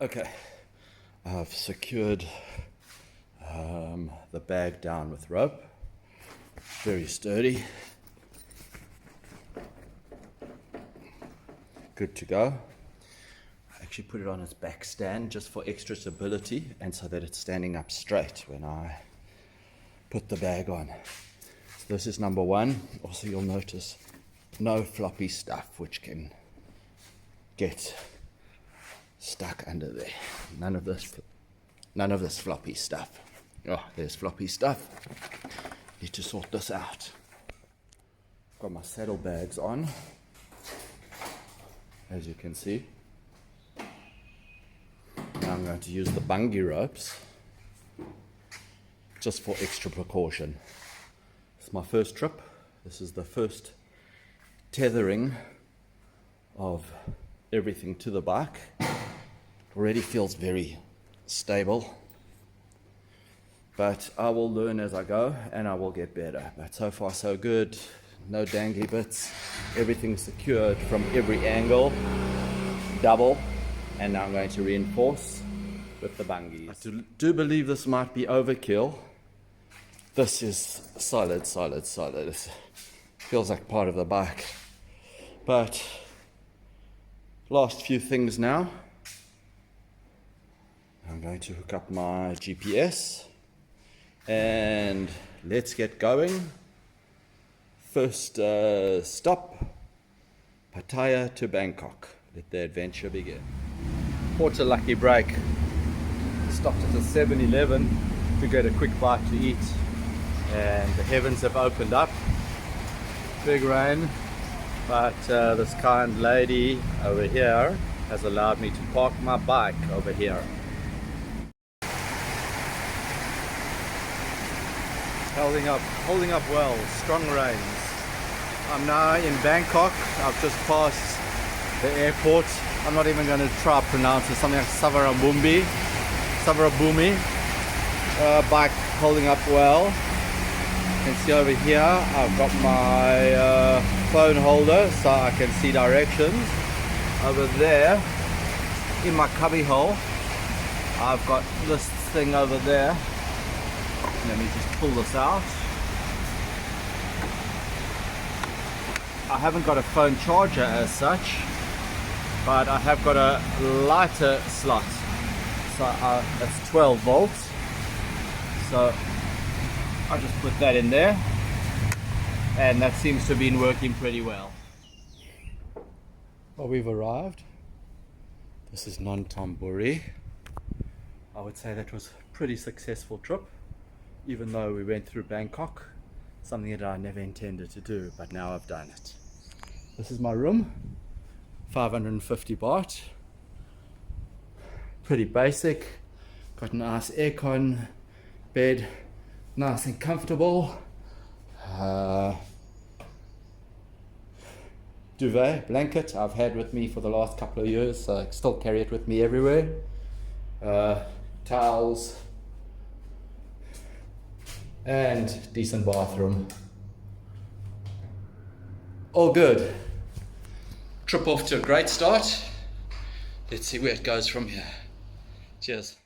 Okay, I've secured the bag down with rope, very sturdy, good to go. I actually put it on its back stand just for extra stability and so that it's standing up straight when I put the bag on. So this is number one. Also, you'll notice no floppy stuff which can get stuck under there. None of this floppy stuff. Oh, there's floppy stuff. Need to sort this out. Got my saddlebags on, as you can see. Now I'm going to use the bungee ropes just for extra precaution. It's my first trip. This is the first tethering of everything to the bike. Already feels very stable, but I will learn as I go and I will get better. But so far so good, no dangly bits, everything secured from every angle, double, and now I'm going to reinforce with the bungees. I do believe this might be overkill. This is solid. It feels like part of the bike. But last few things now. I'm going to hook up my GPS and let's get going. First stop, Pattaya to Bangkok. Let the adventure begin. Caught a lucky break. Stopped at a 7-Eleven to get a quick bite to eat, and the heavens have opened up. Big rain, but this kind lady over here has allowed me to park my bike over here. Holding up well, strong rains. I'm now in Bangkok. I've just passed the airport. I'm not even going to try to pronounce it. Something like Savarabhumi. Bike holding up well. You can see over here I've got my phone holder so I can see directions. Over there in my cubby hole I've got this thing over there. Let me just pull this out. I haven't got a phone charger as such, but I have got a lighter slot. So it's 12 volts. So I'll just put that in there, and that seems to have been working pretty well. Well, we've arrived. This is Nonthaburi. I would say that was a pretty successful trip, even though we went through Bangkok, something that I never intended to do, but now I've done it. This is my room, 550 baht. Pretty basic. Got a nice aircon, bed, nice and comfortable. Duvet, blanket I've had with me for the last couple of years, so I still carry it with me everywhere. Towels, and decent bathroom. All good. Trip off to a great start. Let's see where it goes from here. Cheers.